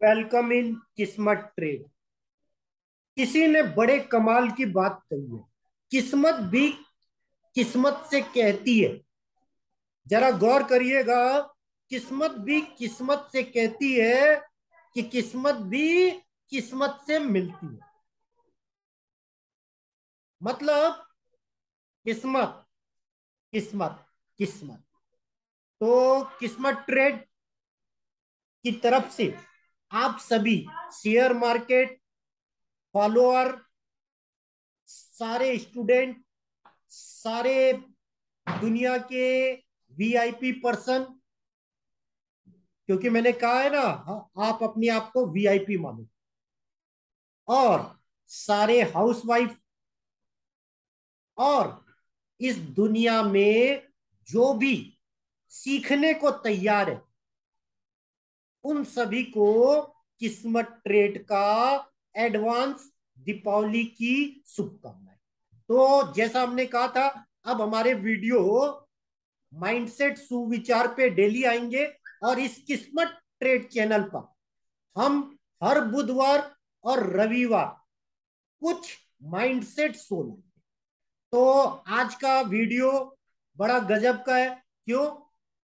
Welcome in किस्मत trade. किसी ने बड़े कमाल की बात कही है। किस्मत भी किस्मत से कहती है। जरा गौर करिएगा। किस्मत भी किस्मत से कहती है कि किस्मत भी किस्मत से मिलती है। मतलब किस्मत किस्मत किस्मत। तो किस्मत ट्रेड की तरफ से आप सभी शेयर मार्केट फॉलोअर, सारे स्टूडेंट, सारे दुनिया के वीआईपी पर्सन, क्योंकि मैंने कहा है ना, आप अपने आप को वीआईपी मानो। और सारे हाउसवाइफ और इस दुनिया में जो भी सीखने को तैयार है, उन सभी को किस्मत ट्रेड का एडवांस दीपावली की शुभकामनाएं। तो जैसा हमने कहा था, अब हमारे वीडियो माइंडसेट सुविचार पे डेली आएंगे। और इस किस्मत ट्रेड चैनल पर हम हर बुधवार और रविवार कुछ माइंडसेट शो लेंगे। तो आज का वीडियो बड़ा गजब का है। क्यों?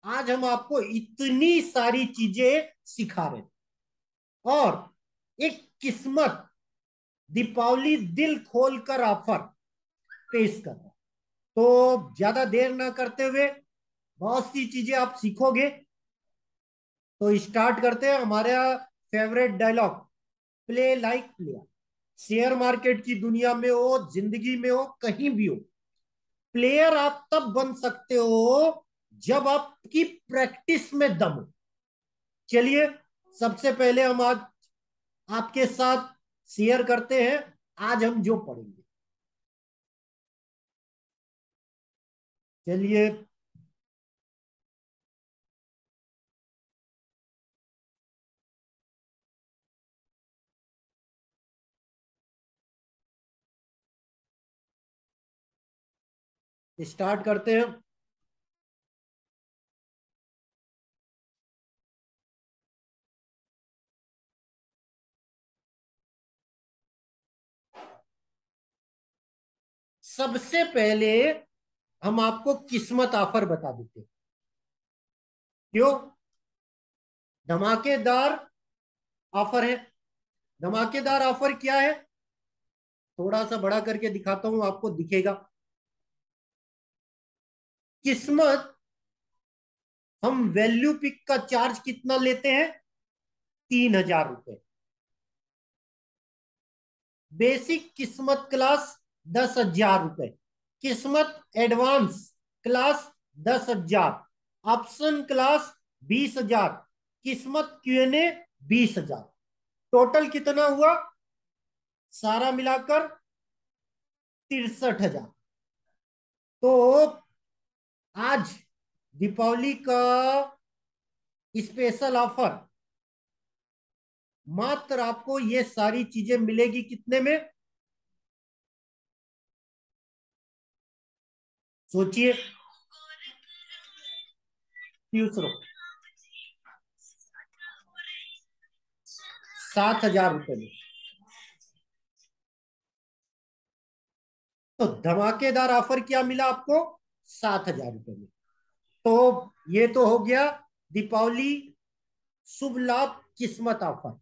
आज हम आपको इतनी सारी चीजें सिखा रहे हैं और एक किस्मत दीपावली दिल खोलकर ऑफर पेश कर रहे हैं। तो ज्यादा देर ना करते हुए बहुत सी चीजें आप सीखोगे। तो स्टार्ट करते हैं हमारा favourite dialogue, play like player. Share market की दुनिया में हो, जिंदगी में हो, कहीं भी हो, प्लेयर आप तब बन सकते हो जब आपकी प्रैक्टिस में दम हो। चलिए, सबसे पहले हम आज आपके साथ शेयर करते हैं आज हम जो पढ़ेंगे। चलिए स्टार्ट करते हैं। सबसे पहले हम आपको किस्मत ऑफर बता देते हैं। क्यों? धमाकेदार ऑफर है। धमाकेदार ऑफर क्या है? थोड़ा सा बड़ा करके दिखाता हूं, आपको दिखेगा। किस्मत, हम वैल्यू पिक का चार्ज कितना लेते हैं? 3,000 रुपए। बेसिक किस्मत क्लास 10,000 रुपए। किस्मत एडवांस क्लास 10,000। Option class 20,000। किस्मत क्यूएनए 20,000। टोटल कितना हुआ सारा मिलाकर? 63,000। तो आज दीपावली का स्पेशल ऑफर, मात्र आपको ये सारी चीजें मिलेगी कितने में? सोचिए। दूसरों 7,000 रुपए में। तो धमाकेदार ऑफर क्या मिला आपको? 7,000 रुपए में। तो ये तो हो गया दीपावली शुभ लाभ किस्मत ऑफर।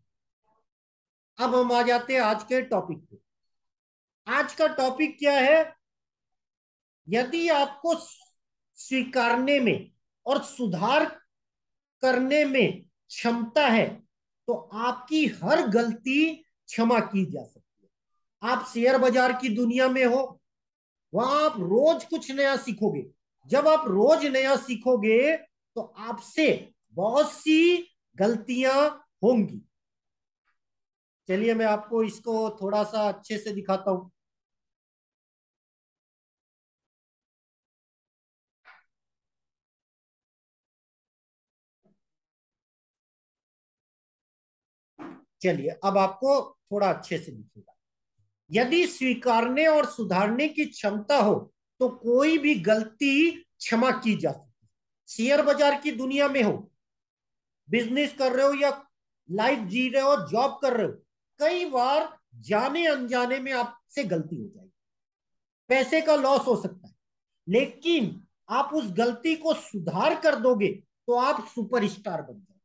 अब हम आ जाते हैं आज के टॉपिक पे। आज का टॉपिक क्या है? यदि आपको स्वीकारने में और सुधार करने में क्षमता है, तो आपकी हर गलती क्षमा की जा सकती है। आप शेयर बाजार की दुनिया में हो, वहां आप रोज कुछ नया सीखोगे। जब आप रोज नया सीखोगे तो आपसे बहुत सी गलतियां होंगी। चलिए मैं आपको इसको थोड़ा सा अच्छे से दिखाता हूं। चलिए अब आपको थोड़ा अच्छे से दिखेगा। यदि स्वीकारने और सुधारने की क्षमता हो तो कोई भी गलती क्षमा की जा सकती है। शेयर बाजार की दुनिया में हो, बिजनेस कर रहे हो या लाइफ जी रहे हो, जॉब कर रहे हो, कई बार जाने अनजाने में आपसे गलती हो जाएगी, पैसे का लॉस हो सकता है, लेकिन आप उस गलती को सुधार कर दोगे तो आप सुपरस्टार बन जाओगे।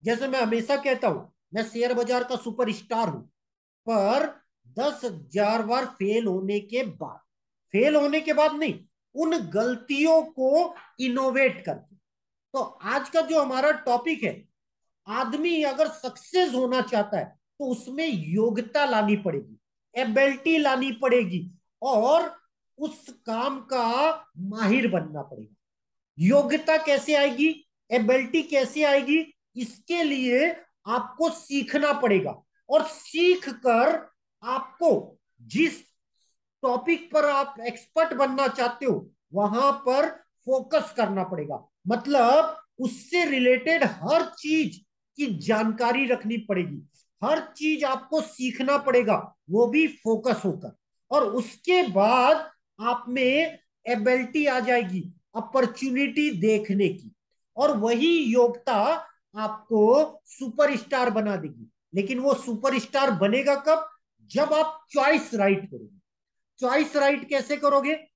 जैसे मैं हमेशा कहता हूं, मैं शेयर बाजार का सुपरस्टार हूं, पर 10,000 बार फेल होने के बाद नहीं, उन गलतियों को इनोवेट करके। तो आज का जो हमारा टॉपिक है, आदमी अगर सक्सेस होना चाहता है तो उसमें योग्यता लानी पड़ेगी, एबिलिटी लानी पड़ेगी, और उस काम का माहिर बनना पड़ेगा। योग्यता कैसे आएगी, एबिलिटी कैसे आएगी, इसके लिए आपको सीखना पड़ेगा, और सीख कर आपको जिस टॉपिक पर आप एक्सपर्ट बनना चाहते हो वहां पर फोकस करना पड़ेगा। मतलब उससे रिलेटेड हर चीज की जानकारी रखनी पड़ेगी, हर चीज आपको सीखना पड़ेगा, वो भी फोकस होकर। और उसके बाद आप में एबिलिटी आ जाएगी, अपॉर्चुनिटी देखने की, और वही योग्यता आपको सुपरस्टार बना देगी। लेकिन वो सुपरस्टार बनेगा कब? जब आप चॉइस राइट करोगे। चॉइस राइट कैसे करोगे?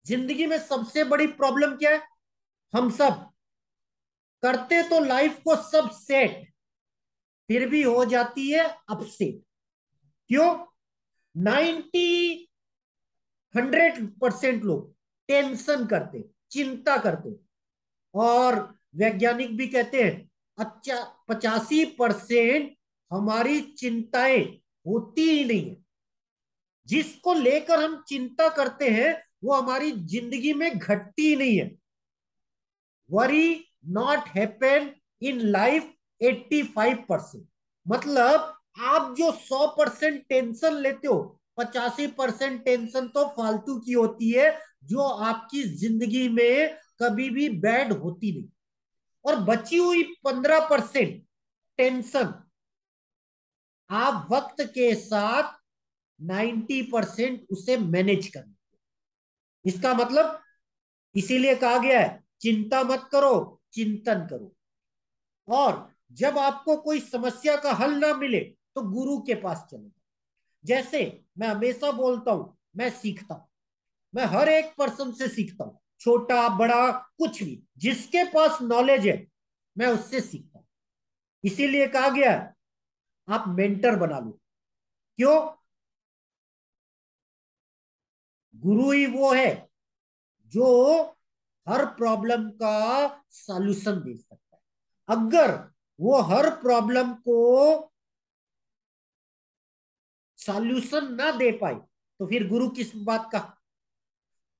जिंदगी में सबसे बड़ी प्रॉब्लम क्या है? हम सब करते तो लाइफ को सब सेट, फिर भी हो जाती है अपसेट। क्यों? 100% लोग टेंशन करते, चिंता करते, और वैज्ञानिक भी कहते हैं अच्छा 85% हमारी चिंताएं होती ही नहीं है। जिसको लेकर हम चिंता करते हैं वो हमारी जिंदगी में घटती ही नहीं है। Worry not happen in life 85%। मतलब आप जो 100% टेंशन लेते हो, 85% टेंशन तो फालतू की होती है, जो आपकी जिंदगी में कभी भी बैड होती नहीं। और बची हुई 15% टेंशन आप वक्त के साथ 90% उसे मैनेज करना। इसका मतलब, इसीलिए कहा गया है चिंता मत करो, चिंतन करो। और जब आपको कोई समस्या का हल ना मिले तो गुरु के पास चले जाओ। जैसे मैं हमेशा बोलता हूं, मैं सीखता हूं, मैं हर एक पर्सन से सीखता हूं, छोटा बड़ा कुछ भी, जिसके पास नॉलेज है मैं उससे सीखता हूं। इसीलिए कहा गया है आप मेंटर बना लो। क्यों? गुरु ही वो है जो हर प्रॉब्लम का सॉल्यूशन दे सकता है। अगर वो हर प्रॉब्लम को सॉल्यूशन ना दे पाए तो फिर गुरु किस बात का?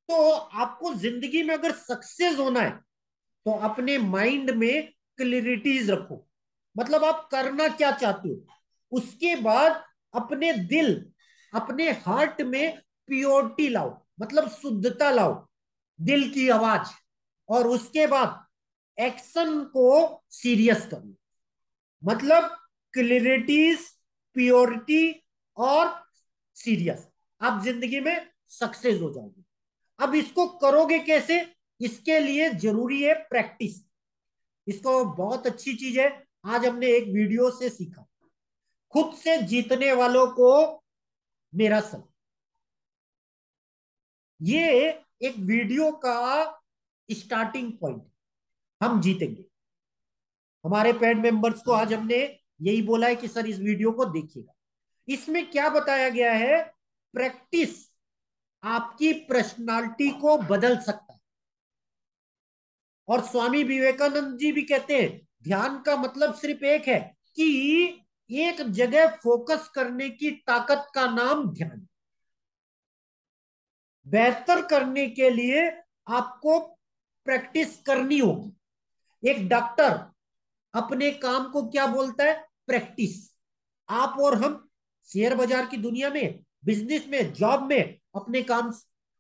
तो आपको जिंदगी में अगर सक्सेस होना है तो अपने माइंड में क्लैरिटीज रखो। मतलब आप करना क्या चाहते हो, उसके बाद अपने दिल, अपने हार्ट में प्योरिटी लाओ, मतलब शुद्धता लाओ, दिल की आवाज। और उसके बाद एक्शन को सीरियस करो। मतलब क्लैरिटीज, प्योरिटी और सीरियस, आप जिंदगी में सक्सेस हो जाओगे। अब इसको करोगे कैसे? इसके लिए जरूरी है प्रैक्टिस। इसको बहुत अच्छी चीज है, आज हमने एक वीडियो से सीखा। खुद से जीतने वालों को मेरा सलाम। ये एक वीडियो का स्टार्टिंग पॉइंट। हम जीतेंगे। हमारे पेड मेंबर्स को आज हमने यही बोला है कि सर इस वीडियो को देखिएगा। इसमें क्या बताया गया है? प्रैक्टिस आपकी पर्सनालिटी को बदल सकता है। और स्वामी विवेकानंद जी भी कहते हैं ध्यान का मतलब सिर्फ एक है, कि एक जगह फोकस करने की ताकत का नाम ध्यान। बेहतर करने के लिए आपको प्रैक्टिस करनी होगी। एक डॉक्टर अपने काम को क्या बोलता है? प्रैक्टिस। आप और हम शेयर बाजार की दुनिया में, बिजनेस में, जॉब में अपने काम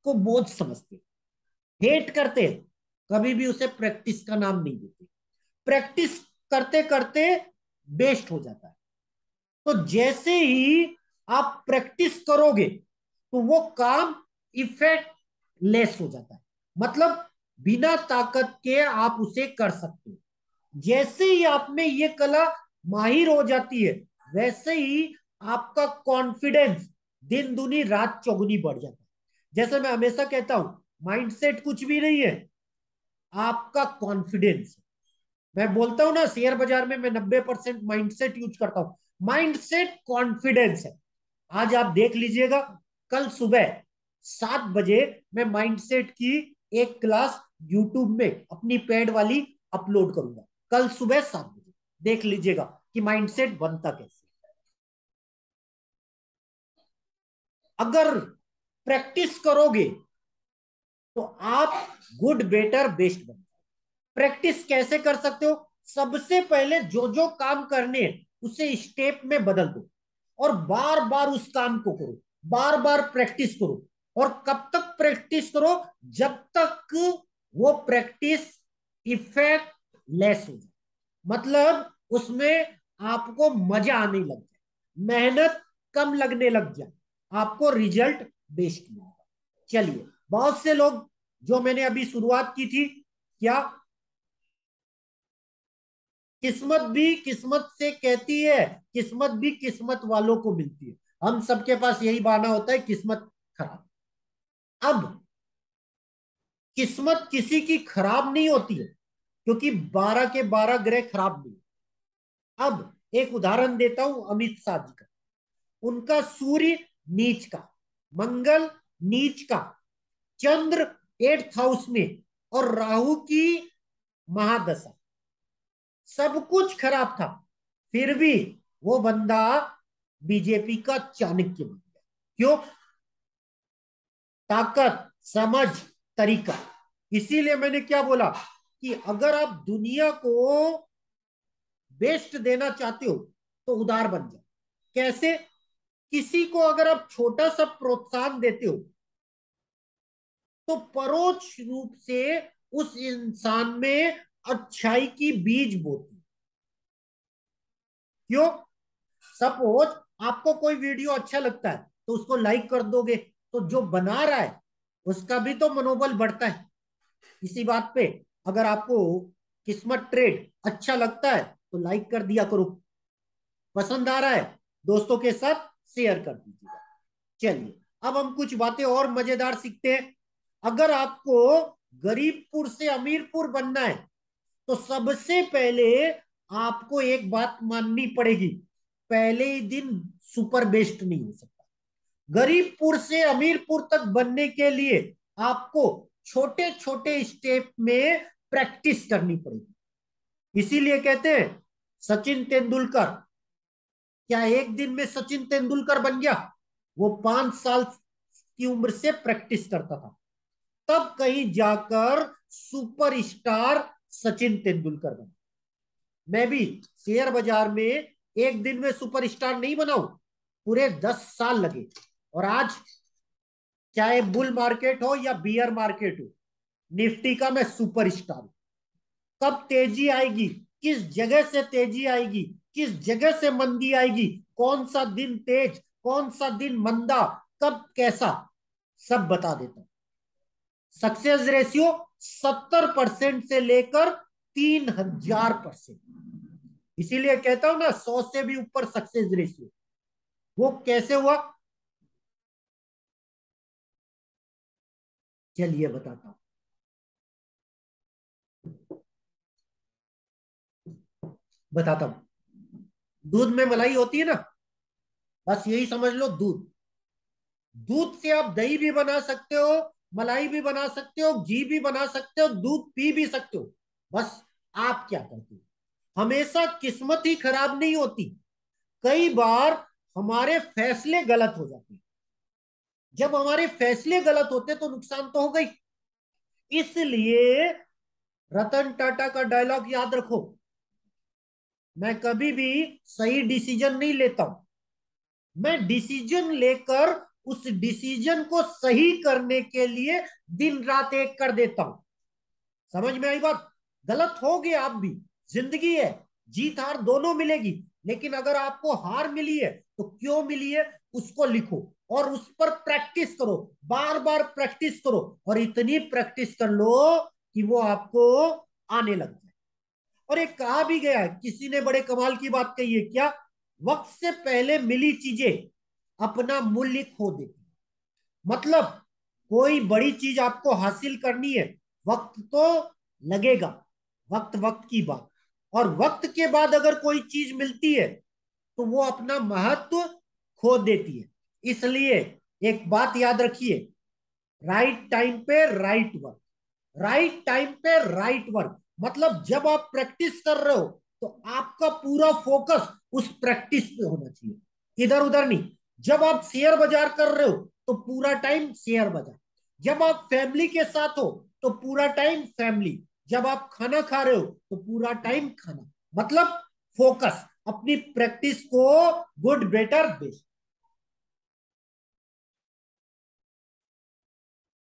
को बोझ समझते, हेट करते, कभी भी उसे प्रैक्टिस का नाम नहीं देते। प्रैक्टिस करते करते बेस्ट हो जाता है। तो जैसे ही आप प्रैक्टिस करोगे तो वो काम इफेक्ट लेस हो जाता है। मतलब बिना ताकत के आप उसे कर सकते हो। जैसे ही आप में ये कला माहिर हो जाती है, वैसे ही आपका कॉन्फिडेंस दिन दुनी रात चौगुनी बढ़ जाता है। जैसे मैं हमेशा कहता हूं, माइंडसेट कुछ भी नहीं है, आपका कॉन्फिडेंस। मैं बोलता हूं ना, शेयर बाजार में मैं 90% माइंडसेट यूज करता हूं। माइंडसेट कॉन्फिडेंस है। आज आप देख लीजिएगा, कल सुबह 7 बजे मैं माइंडसेट की एक क्लास यूट्यूब में अपनी पेड वाली अपलोड करूंगा। कल सुबह 7 बजे देख लीजिएगा कि माइंडसेट बनता कैसे। अगर प्रैक्टिस करोगे तो आप गुड बेटर बेस्ट बन। प्रैक्टिस कैसे कर सकते हो? सबसे पहले जो जो काम करने हैं उसे स्टेप में बदल दो, और बार बार उस काम को करो, बार बार प्रैक्टिस करो। और कब तक प्रैक्टिस करो? जब तक वो प्रैक्टिस इफेक्ट लेस हो जाए, मतलब उसमें आपको मजा आने लग जाए, मेहनत कम लगने लग जाए, आपको रिजल्ट बेस्ट मिलेगा। चलिए, बहुत से लोग, जो मैंने अभी शुरुआत की थी, क्या किस्मत भी किस्मत से कहती है, किस्मत भी किस्मत वालों को मिलती है। हम सबके पास यही बहाना होता है, किस्मत खराब। अब किस्मत किसी की खराब नहीं होती है, क्योंकि 12 के 12 ग्रह खराब नहीं। अब एक उदाहरण देता हूं अमित शाह जी का। उनका सूर्य नीच का, मंगल नीच का, चंद्र 8th हाउस में, और राहु की महादशा, सब कुछ खराब था। फिर भी वो बंदा बीजेपी का चाणक्य बन गया। क्यों? ताकत, समझ, तरीका। इसीलिए मैंने क्या बोला कि अगर आप दुनिया को बेस्ट देना चाहते हो तो उदार बन जाओ। कैसे? किसी को अगर आप छोटा सा प्रोत्साहन देते हो तो परोक्ष रूप से उस इंसान में अच्छाई की बीज बोती। क्यों? सपोज आपको कोई वीडियो अच्छा लगता है तो उसको लाइक कर दोगे, तो जो बना रहा है उसका भी तो मनोबल बढ़ता है। इसी बात पे, अगर आपको किस्मत ट्रेड अच्छा लगता है तो लाइक कर दिया करो, पसंद आ रहा है दोस्तों के साथ शेयर कर दीजिएगा। चलिए, अब हम कुछ बातें और मजेदार सीखते हैं। अगर आपको गरीबपुर से अमीरपुर बनना है तो सबसे पहले आपको एक बात माननी पड़ेगी, पहले ही दिन सुपर बेस्ट नहीं हो सकता। गरीबपुर से अमीरपुर तक बनने के लिए आपको छोटे छोटे स्टेप में प्रैक्टिस करनी पड़ेगी। इसीलिए कहते हैं, सचिन तेंदुलकर क्या एक दिन में सचिन तेंदुलकर बन गया? वो 5 साल की उम्र से प्रैक्टिस करता था, तब कहीं जाकर सुपरस्टार सचिन तेंदुलकर बना। मैं भी शेयर बाजार में एक दिन में सुपरस्टार नहीं बनाऊं, पूरे 10 साल लगे। और आज चाहे बुल मार्केट हो या बियर मार्केट हो, निफ्टी का मैं सुपरस्टार हूं। कब तेजी आएगी, किस जगह से तेजी आएगी, किस जगह से मंदी आएगी, कौन सा दिन तेज, कौन सा दिन मंदा, कब कैसा, सब बता देता हूं। सक्सेस रेशियो 70% से लेकर 3000%। इसीलिए कहता हूं ना, 100 से भी ऊपर सक्सेस रेशियो। वो कैसे हुआ? चलिए बताता हूं। बताता हूं। दूध में मलाई होती है ना, बस यही समझ लो, दूध। दूध से आप दही भी बना सकते हो, मलाई भी बना सकते हो, घी भी बना सकते हो, दूध पी भी सकते हो। बस आप क्या करते हो? हमेशा किस्मत ही खराब नहीं होती, कई बार हमारे फैसले गलत हो जाते हैं। जब हमारे फैसले गलत होते तो नुकसान तो हो गई। इसलिए रतन टाटा का डायलॉग याद रखो, मैं कभी भी सही डिसीजन नहीं लेता हूं, मैं डिसीजन लेकर उस डिसीजन को सही करने के लिए दिन रात एक कर देता हूं। समझ में आई बात? गलत हो गए आप भी, जिंदगी है, जीत हार दोनों मिलेगी। लेकिन अगर आपको हार मिली है तो क्यों मिली है उसको लिखो, और उस पर प्रैक्टिस करो, बार बार प्रैक्टिस करो, और इतनी प्रैक्टिस कर लो कि वो आपको आने लग जाए। और एक कहा भी गया है, किसी ने बड़े कमाल की बात कही है, क्या? वक्त से पहले मिली चीजें अपना मूल्य खो देती। मतलब कोई बड़ी चीज आपको हासिल करनी है, वक्त तो लगेगा, वक्त वक्त की बात। और वक्त के बाद अगर कोई चीज मिलती है तो वो अपना महत्व खो देती है। इसलिए एक बात याद रखिए, राइट टाइम पे राइट वर्क। राइट टाइम पे राइट वर्क मतलब जब आप प्रैक्टिस कर रहे हो तो आपका पूरा फोकस उस प्रैक्टिस पे होना चाहिए, इधर उधर नहीं। जब आप शेयर बाजार कर रहे हो तो पूरा टाइम शेयर बाजार। जब आप फैमिली के साथ हो तो पूरा टाइम फैमिली। जब आप खाना खा रहे हो तो पूरा टाइम खाना। मतलब फोकस अपनी प्रैक्टिस को, गुड बेटर बेस्ट।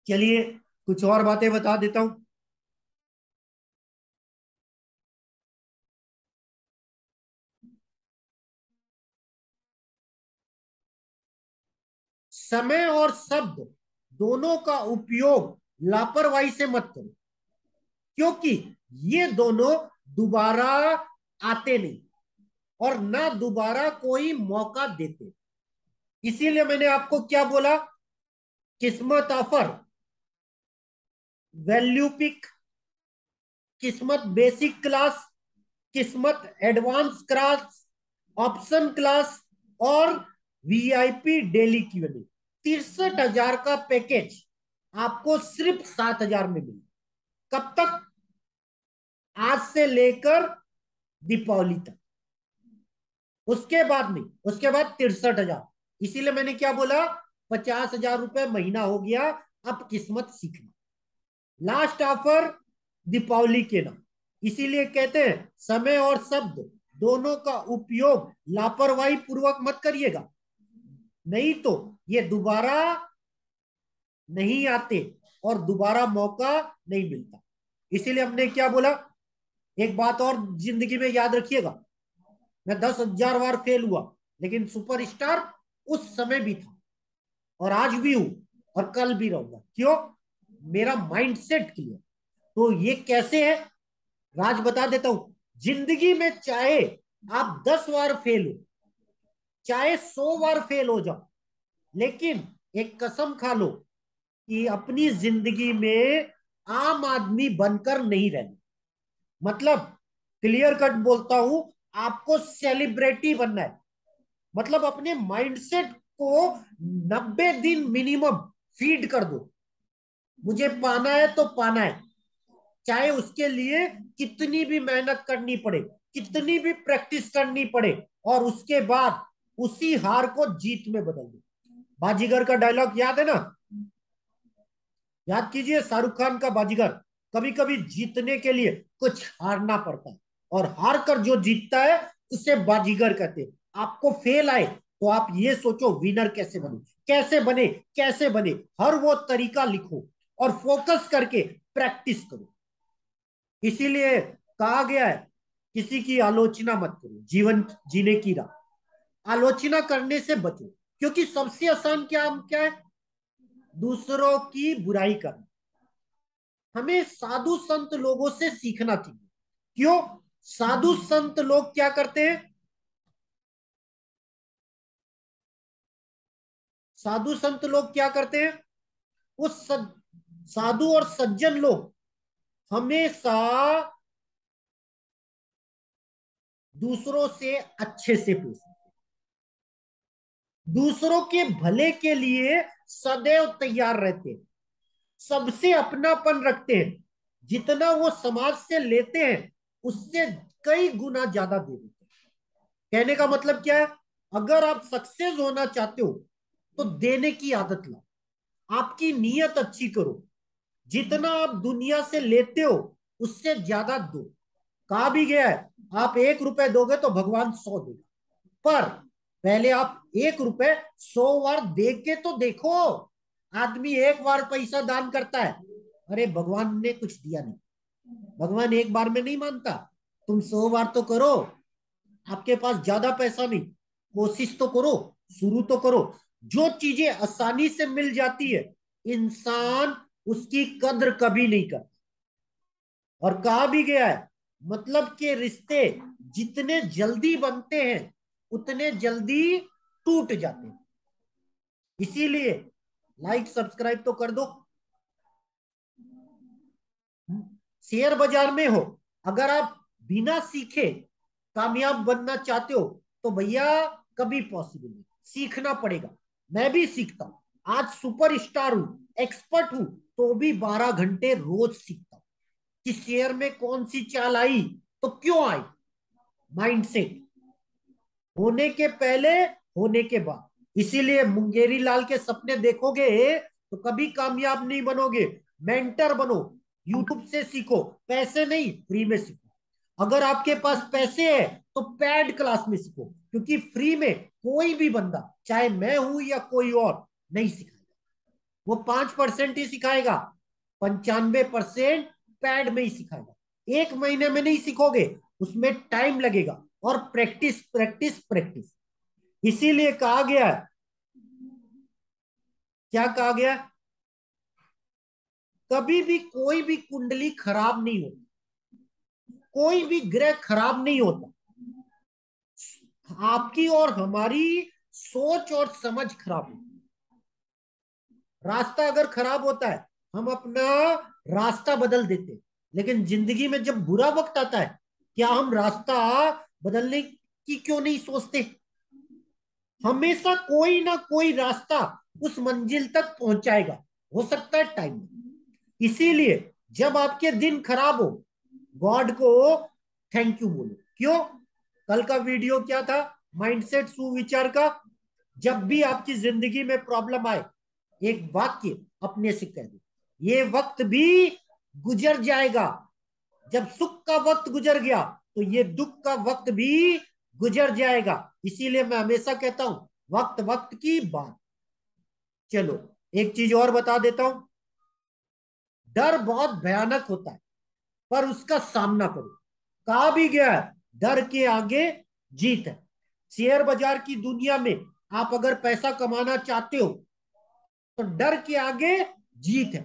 चलिए कुछ और बातें बता देता हूं। समय और शब्द दोनों का उपयोग लापरवाही से मत करो, क्योंकि ये दोनों दोबारा आते नहीं और ना दोबारा कोई मौका देते। इसीलिए मैंने आपको क्या बोला? किस्मत ऑफर, वैल्यू पिक, किस्मत बेसिक क्लास, किस्मत एडवांस क्लास, ऑप्शन क्लास और वीआईपी डेली क्यूएनए। 63,000 का पैकेज आपको सिर्फ 7,000 में मिले। कब तक? आज से लेकर दीपावली तक। उसके बाद नहीं, उसके बाद 63,000। इसीलिए मैंने क्या बोला, 50,000 रुपए महीना हो गया, अब किस्मत सीखना। लास्ट ऑफर दीपावली के नाम। इसीलिए कहते हैं समय और शब्द दोनों का उपयोग लापरवाही पूर्वक मत करिएगा, नहीं तो ये दोबारा नहीं आते और दोबारा मौका नहीं मिलता। इसीलिए हमने क्या बोला, एक बात और जिंदगी में याद रखिएगा, मैं 10,000 बार फेल हुआ लेकिन सुपरस्टार उस समय भी था और आज भी हूं और कल भी रहूंगा। क्यों? मेरा माइंडसेट क्लियर। तो ये कैसे है, राज बता देता हूं। जिंदगी में चाहे आप 10 बार फेल हो, चाहे 100 बार फेल हो जाओ, लेकिन एक कसम खा लो कि अपनी जिंदगी में आम आदमी बनकर नहीं रहना। मतलब क्लियर कट बोलता हूं, आपको सेलिब्रिटी बनना है। मतलब अपने माइंडसेट को 90 दिन मिनिमम फीड कर दो, मुझे पाना है तो पाना है, चाहे उसके लिए कितनी भी मेहनत करनी पड़े, कितनी भी प्रैक्टिस करनी पड़े, और उसके बाद उसी हार को जीत में बदल दो। बाजीगर का डायलॉग याद है ना? याद कीजिए, शाहरुख खान का बाजीगर। कभी कभी जीतने के लिए कुछ हारना पड़ता है और हार कर जो जीतता है उसे बाजीगर कहते हैं। आपको फेल आए तो आप ये सोचो विनर कैसे बने, कैसे बने, कैसे बने, हर वो तरीका लिखो और फोकस करके प्रैक्टिस करो। इसीलिए कहा गया है, किसी की आलोचना मत करो, जीवन जीने की राह। आलोचना करने से बचो, क्योंकि सबसे आसान क्या क्या है? दूसरों की बुराई करना। हमें साधु संत लोगों से सीखना चाहिए। क्यों? साधु संत लोग क्या करते हैं? साधु संत लोग क्या करते हैं? उस साधु और सज्जन लोग हमेशा दूसरों से अच्छे से पूछते, दूसरों के भले के लिए सदैव तैयार रहते हैं, सबसे अपनापन रखते हैं। जितना वो समाज से लेते हैं उससे कई गुना ज्यादा दे देते हैं। कहने का मतलब क्या है? अगर आप सक्सेस होना चाहते हो तो देने की आदत लो, आपकी नीयत अच्छी करो। जितना आप दुनिया से लेते हो उससे ज्यादा दो। कहा भी गया है, आप 1 रुपए दोगे तो भगवान 100 देगा। पर पहले आप 1 रुपए 100 बार दे के तो देखो। आदमी एक बार पैसा दान करता है, अरे भगवान ने कुछ दिया नहीं, भगवान एक बार में नहीं मानता। तुम 100 बार तो करो। आपके पास ज्यादा पैसा नहीं, कोशिश तो करो, शुरू तो करो। जो चीजें आसानी से मिल जाती है इंसान उसकी कद्र कभी नहीं करता। और कहा भी गया है, मतलब के रिश्ते जितने जल्दी बनते हैं उतने जल्दी टूट जाते हैं। इसीलिए लाइक सब्सक्राइब तो कर दो। शेयर बाजार में हो, अगर आप बिना सीखे कामयाब बनना चाहते हो तो भैया कभी पॉसिबल नहीं, सीखना पड़ेगा। मैं भी सीखता हूं, आज सुपर स्टार हूं, एक्सपर्ट हूं, तो भी 12 घंटे रोज सीखता हूं कि शेयर में कौन सी चाल आई तो क्यों आई। माइंडसेट होने के पहले, होने के बाद। इसीलिए मुंगेरी लाल के सपने देखोगे तो कभी कामयाब नहीं बनोगे। मेंटर बनो, यूट्यूब से सीखो, पैसे नहीं फ्री में सीखो। अगर आपके पास पैसे है तो पेड क्लास में सीखो, क्योंकि फ्री में कोई भी बंदा, चाहे मैं हूं या कोई और, नहीं सिखाएगा। वो 5% ही सिखाएगा, 95% पैड में ही सिखाएगा। एक महीने में नहीं सीखोगे, उसमें टाइम लगेगा और प्रैक्टिस प्रैक्टिस प्रैक्टिस। इसीलिए कहा गया है, क्या कहा गया, कभी भी कोई भी कुंडली खराब नहीं होती, कोई भी ग्रह खराब नहीं होता। आपकी और हमारी सोच और समझ खराब होती है। रास्ता अगर खराब होता है, हम अपना रास्ता बदल देते हैं, लेकिन जिंदगी में जब बुरा वक्त आता है, क्या हम रास्ता बदलने की क्यों नहीं सोचते। हमेशा कोई ना कोई रास्ता उस मंजिल तक पहुंचाएगा, हो सकता है टाइम। इसीलिए जब आपके दिन खराब हो, गॉड को थैंक यू बोलो। क्यों? कल का वीडियो क्या था, माइंडसेट सुविचार का। जब भी आपकी जिंदगी में प्रॉब्लम आए, एक वाक्य अपने से कह दो, ये वक्त भी गुजर जाएगा। जब सुख का वक्त गुजर गया तो ये दुख का वक्त भी गुजर जाएगा। इसीलिए मैं हमेशा कहता हूं, वक्त वक्त की बात। चलो, एक चीज और बता देता हूं। डर बहुत भयानक होता है, पर उसका सामना करो। कहा भी गया है, डर के आगे जीत है। शेयर बाजार की दुनिया में आप अगर पैसा कमाना चाहते हो तो डर के आगे जीत है।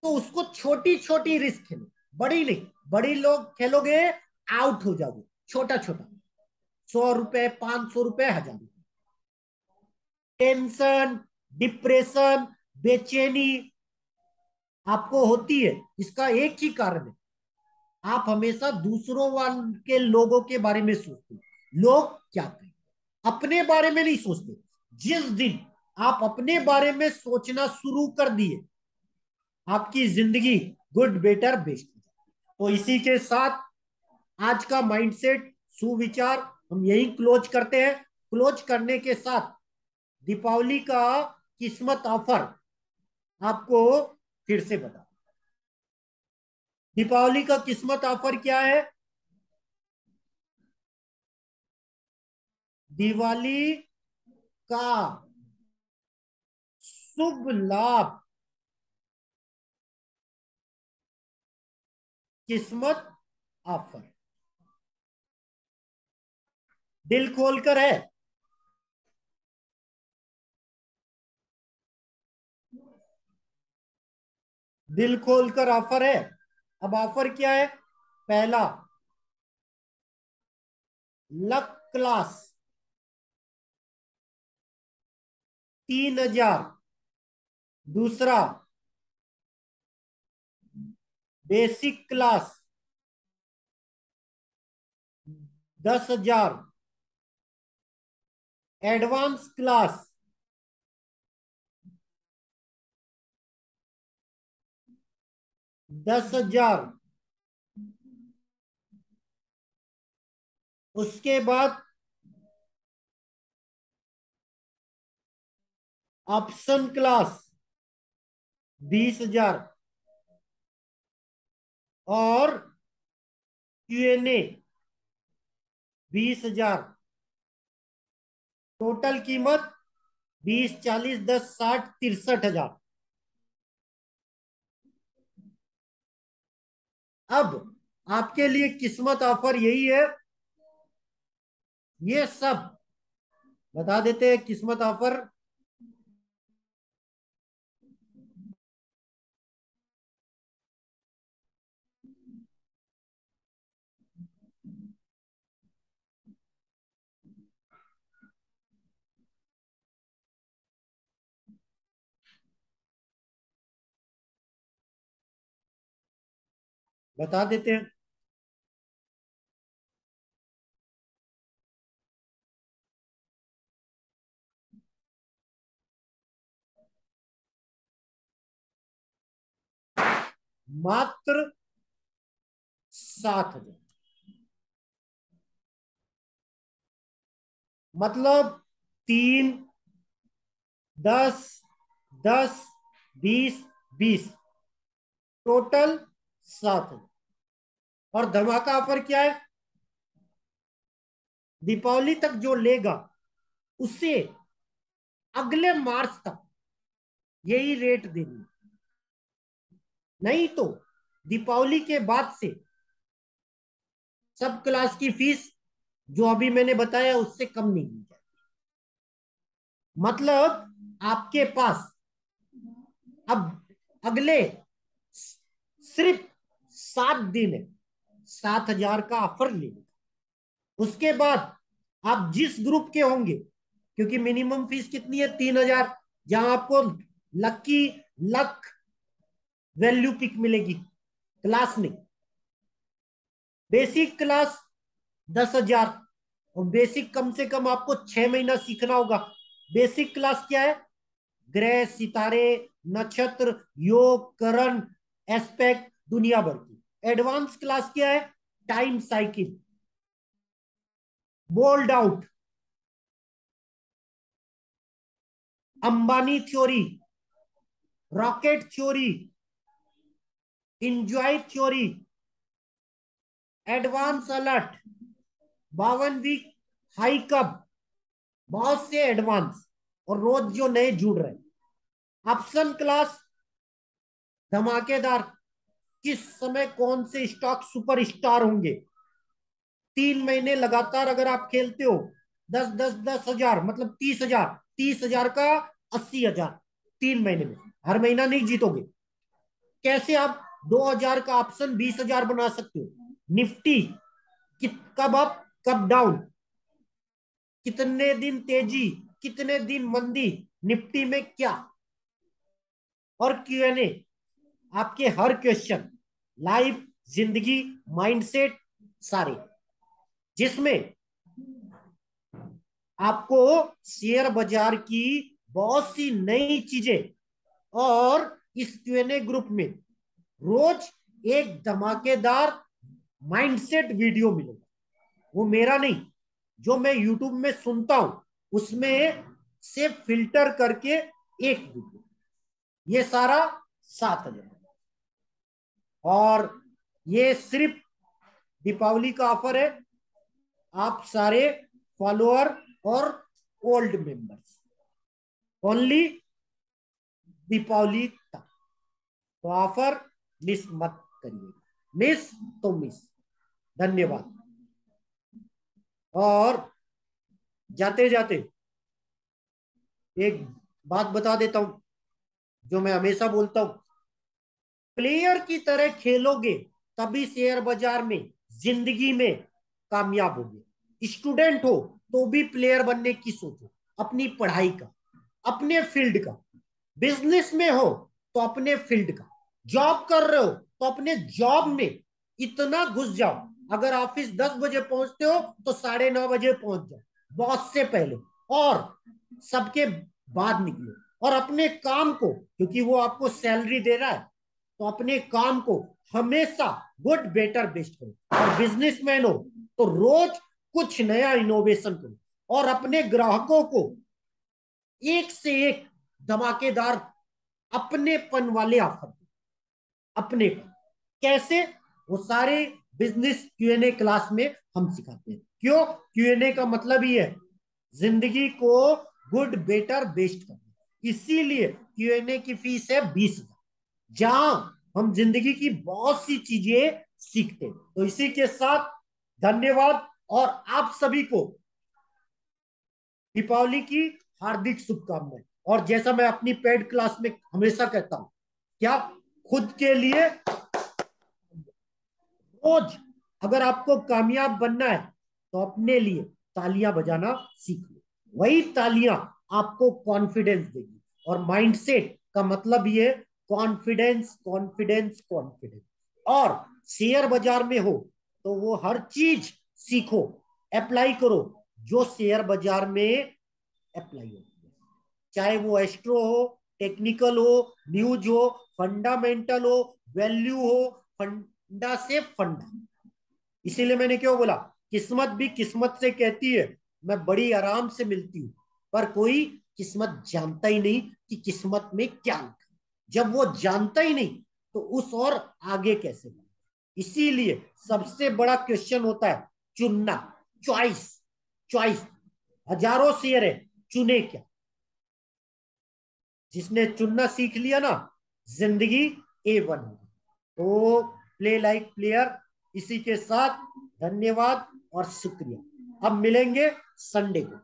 तो उसको छोटी छोटी रिस्क खेलो, बड़ी नहीं। बड़ी लोग खेलोगे, आउट हो जाओगे। छोटा छोटा, 100 रुपए, 500 रुपए, 1000 रुपए। टेंशन, डिप्रेशन, बेचैनी आपको होती है, इसका एक ही कारण है, आप हमेशा दूसरों के लोगों के बारे में सोचते हो, लोग क्या कहें, अपने बारे में नहीं सोचते। जिस दिन आप अपने बारे में सोचना शुरू कर दिए, आपकी जिंदगी गुड बेटर बेस्ट। तो इसी के साथ आज का माइंडसेट सुविचार हम यही क्लोज करते हैं। क्लोज करने के साथ दीपावली का किस्मत ऑफर आपको फिर से बता। दीपावली का किस्मत ऑफर क्या है? दिवाली का शुभ लाभ किस्मत ऑफर, दिल खोलकर है। दिल खोलकर ऑफर है। अब ऑफर क्या है? पहला, लक क्लास 3000। दूसरा, बेसिक क्लास 10,000। Advance class 10,000। उसके बाद ऑप्शन क्लास 20,000 और Q&A 20,000। टोटल कीमत 20, 40, 10, 60, 63,000। अब आपके लिए किस्मत ऑफर यही है, ये सब बता देते हैं। किस्मत ऑफर बता देते हैं। मात्र 7,000। मतलब 3, 10, 10, 20, 20, टोटल 7,000। और धमाका ऑफर क्या है? दीपावली तक जो लेगा उसे अगले मार्च तक यही रेट देनी। नहीं तो दीपावली के बाद से सब क्लास की फीस जो अभी मैंने बताया उससे कम नहीं दी जाए। मतलब आपके पास अब अगले सिर्फ 7 दिन है, 7,000 का ऑफर लेने। उसके बाद आप जिस ग्रुप के होंगे, क्योंकि मिनिमम फीस कितनी है? 3,000। जहां आपको लकी लक वैल्यू पिक मिलेगी, क्लास नहीं। Basic class 10,000। और बेसिक कम से कम आपको 6 महीना सीखना होगा। बेसिक क्लास क्या है? ग्रह, सितारे, नक्षत्र, योग, करण, एस्पेक्ट, दुनिया भर की। एडवांस क्लास क्या है? Time cycle, bold out, Ambani theory, rocket theory, enjoy theory, advance alert, 52 week high कब, बहुत से एडवांस। और रोज जो नए जुड़ रहे हैं। ऑप्शन क्लास धमाकेदार, किस समय कौन से स्टॉक सुपर स्टार होंगे। 3 महीने लगातार अगर आप खेलते हो, 10, 10, 10 हजार मतलब 30,000। 30,000 का 80,000 3 महीने में। हर महीना नहीं जीतोगे। कैसे आप 2,000 का ऑप्शन 20,000 बना सकते हो? निफ्टी कब अप कब डाउन, कितने दिन तेजी, कितने दिन मंदी, निफ्टी में क्या। और Q&A, आपके हर क्वेश्चन, लाइफ, जिंदगी, माइंडसेट, सारे, जिसमें आपको शेयर बाजार की बहुत सी नई चीजें। और इस Q&A ग्रुप में रोज एक धमाकेदार माइंडसेट वीडियो मिलेगा। वो मेरा नहीं, जो मैं यूट्यूब में सुनता हूं उसमें से फिल्टर करके एक वीडियो। ये सारा 7,000। और ये सिर्फ दीपावली का ऑफर है। आप सारे फॉलोअर और ओल्ड मेंबर्स ओनली दीपावली तक। तो ऑफर मिस मत करिए। मिस तो मिस। धन्यवाद। और जाते जाते एक बात बता देता हूं, जो मैं हमेशा बोलता हूं। प्लेयर की तरह खेलोगे तभी शेयर बाजार में, जिंदगी में कामयाब होगे। स्टूडेंट हो तो भी प्लेयर बनने की सोचो, अपनी पढ़ाई का, अपने फील्ड का। बिजनेस में हो तो अपने फील्ड का। जॉब कर रहे हो तो अपने जॉब में इतना घुस जाओ। अगर ऑफिस 10 बजे पहुंचते हो तो 9:30 बजे पहुंच जाओ, बॉस से पहले। और सबके बाद निकलो। और अपने काम को, क्योंकि वो आपको सैलरी दे रहा है, तो अपने काम को हमेशा गुड बेटर बेस्ट करो। और बिजनेसमैन हो तो रोज कुछ नया इनोवेशन करो। और अपने ग्राहकों को एक से एक धमाकेदार अपनेपन वाले ऑफर, अपने को कैसे, वो सारे बिजनेस Q&A क्लास में हम सिखाते हैं। क्यों? Q&A का मतलब ही है जिंदगी को गुड बेटर बेस्ट करना। इसीलिए Q&A की फीस है 20,000, जहां हम जिंदगी की बहुत सी चीजें सीखते हैं। तो इसी के साथ धन्यवाद। और आप सभी को दीपावली की हार्दिक शुभकामनाएं। और जैसा मैं अपनी पेड क्लास में हमेशा कहता हूं, क्या, खुद के लिए रोज, अगर आपको कामयाब बनना है तो अपने लिए तालियां बजाना सीख लो। वही तालियां आपको कॉन्फिडेंस देगी। और माइंडसेट का मतलब ये कॉन्फिडेंस, कॉन्फिडेंस, कॉन्फिडेंस। और शेयर बाजार में हो तो वो हर चीज सीखो, अप्लाई करो जो शेयर बाजार में अप्लाई होती है, चाहे वो एस्ट्रो हो, टेक्निकल हो, न्यूज हो, फंडामेंटल हो, वैल्यू हो, फंडा से फंडा। इसीलिए मैंने क्यों बोला, किस्मत भी किस्मत से कहती है मैं बड़ी आराम से मिलती हूँ, पर कोई किस्मत जानता ही नहीं कि किस्मत में क्या लिखा। जब वो जानता ही नहीं तो उस और आगे कैसे बढ़े। इसीलिए सबसे बड़ा क्वेश्चन होता है चुनना, चॉइस। चॉइस, हजारों शेयर है, चुने क्या। जिसने चुनना सीख लिया ना, जिंदगी A1 होगी। तो प्ले लाइक प्लेयर, इसी के साथ धन्यवाद और शुक्रिया। अब मिलेंगे संडे को।